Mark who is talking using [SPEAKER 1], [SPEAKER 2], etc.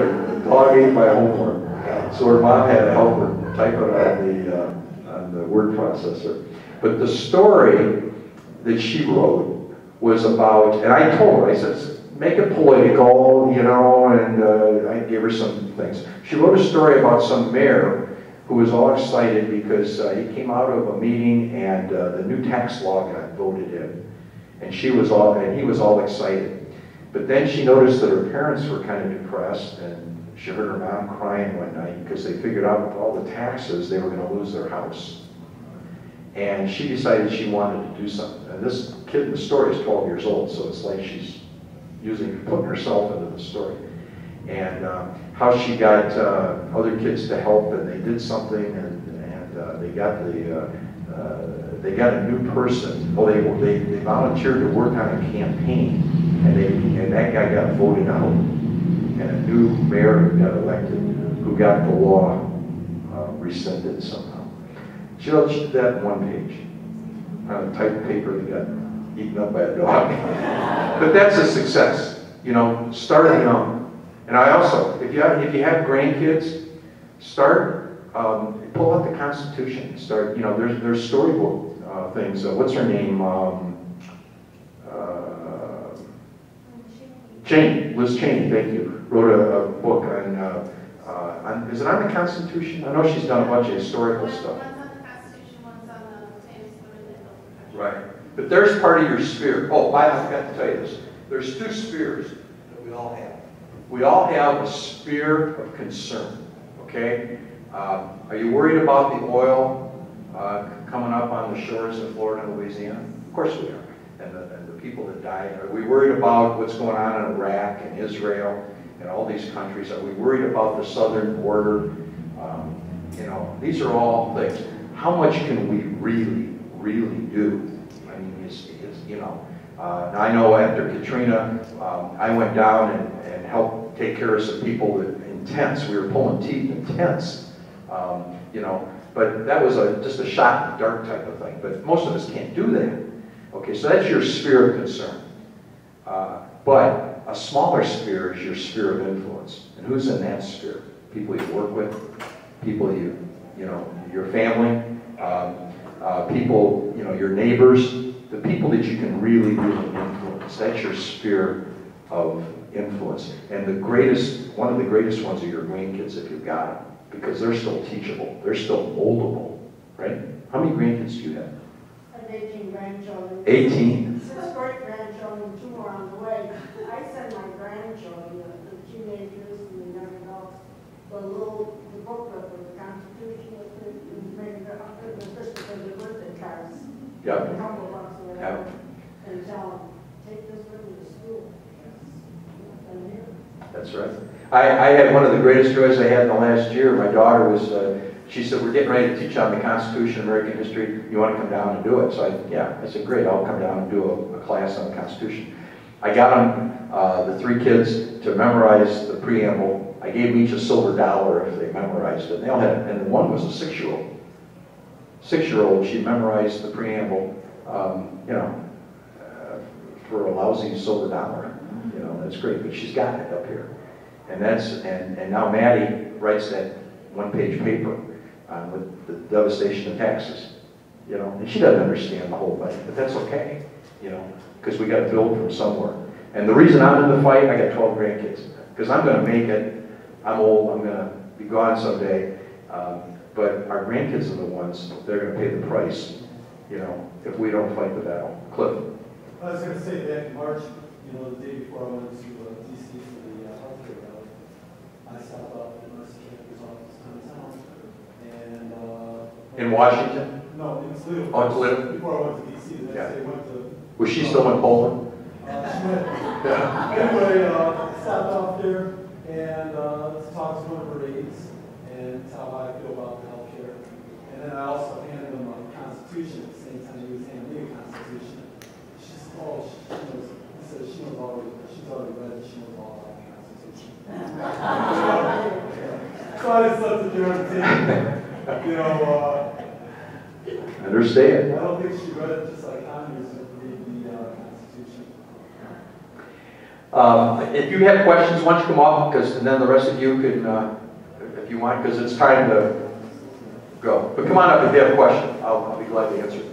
[SPEAKER 1] The dog ate my homework. So her mom had to help her type it on the word processor. But the story that she wrote was about, and I told her, I said, make it political, you know, and I gave her some things. She wrote a story about some mayor who was all excited because he came out of a meeting and the new tax law got voted in. And he was all excited. But then she noticed that her parents were kind of depressed, and she heard her mom crying one night because they figured out with all the taxes they were going to lose their house. And she decided she wanted to do something. And this kid in the story is 12 years old, so it's like she's putting herself into the story. And how she got other kids to help, and they did something, and they got a new person. Well, they volunteered to work on a campaign, and that guy got voted out, and a new mayor got elected who got the law rescinded somehow. She did that in one page on a typed paper that got eaten up by a dog. But that's a success, you know. Start young. And I also, if you have grandkids, pull out the Constitution. Start, you know, there's storybook things. What's her name? Liz Cheney, thank you. Wrote a book on, is it on the Constitution? I know she's done a bunch of historical stuff.
[SPEAKER 2] One's on the Constitution, one's on the famous women that built the country.
[SPEAKER 1] Right. But there's part of your sphere. Oh, I forgot to tell you this. There's two spheres that we all have. We all have a sphere of concern, okay? Are you worried about the oil coming up on the shores of Florida and Louisiana? Of course we are. And the people that died. Are we worried about what's going on in Iraq and Israel and all these countries? Are we worried about the southern border? You know, these are all things. How much can we really, really do? I mean, it's you know. Now I know after Katrina, I went down and helped take care of some people in tents. We were pulling teeth in tents, you know. But that was just a shot in the dark type of thing. But most of us can't do that. Okay, so that's your sphere of concern. But a smaller sphere is your sphere of influence. And who's in that sphere? People you work with, people you know, your family, people, you know, your neighbors, the people that you can really, really influence. That's your sphere of influence. And one of the greatest ones are your grandkids if you've got them, because they're still teachable. They're still moldable, right? How many grandkids do you have?
[SPEAKER 3] I have 18 grandchildren.
[SPEAKER 1] 18?
[SPEAKER 3] 6 great-grandchildren, 2 more on the way. I send my grandchildren, the teenagers and the young adults, the booklet with the Constitution, especially for the birthday cards.
[SPEAKER 1] Yep.
[SPEAKER 3] A couple of bucks or whatever.
[SPEAKER 1] Yep.
[SPEAKER 3] And tell them, take this with you to school.
[SPEAKER 1] That's right. I had one of the greatest joys I had in the last year. My daughter was, she said, we're getting ready to teach on the Constitution, American history. You want to come down and do it? So I said, great, I'll come down and do a class on the Constitution. I got them, the 3 kids, to memorize the preamble. I gave them each a silver dollar if they memorized it. And they all had, and one was a 6-year-old. 6-year-old, she memorized the preamble, you know, for a lousy silver dollar. You know, that's great, but she's got it up here. And and now Maddie writes that 1-page paper with the devastation of taxes. You know, and she doesn't understand the whole thing, but that's okay, you know, because we got to build from somewhere. And the reason I'm in the fight, I got 12 grandkids, because I'm going to make it. I'm old, I'm going to be gone someday, but our grandkids are the ones, they're going to pay the price, you know, if we don't fight the battle. Cliff.
[SPEAKER 4] I was going to say back in March, you know, the day before I went to D.C. for the healthcare rally, I stopped off at the nurse director's office downtown, and
[SPEAKER 1] In Washington?
[SPEAKER 4] No, in Toledo.
[SPEAKER 1] Oh, in Toledo?
[SPEAKER 4] Before I went to D.C., the next day I went to.
[SPEAKER 1] Was she still in Poland?
[SPEAKER 4] She went. Anyway, stopped off there and talked to one of her aides and tell how I feel about the healthcare. And then I also handed them a Constitution at the same time he was handing me a Constitution. She said, oh, she knows. He said she's already read it. She knows all about the Constitution. So I just left it there on the table. You know,
[SPEAKER 1] Understand.
[SPEAKER 4] I don't think she read it just like I read the Constitution.
[SPEAKER 1] If you have questions, why don't you come up, and then the rest of you can, if you want, because it's time to go. But come on up if you have a question. I'll be glad to answer.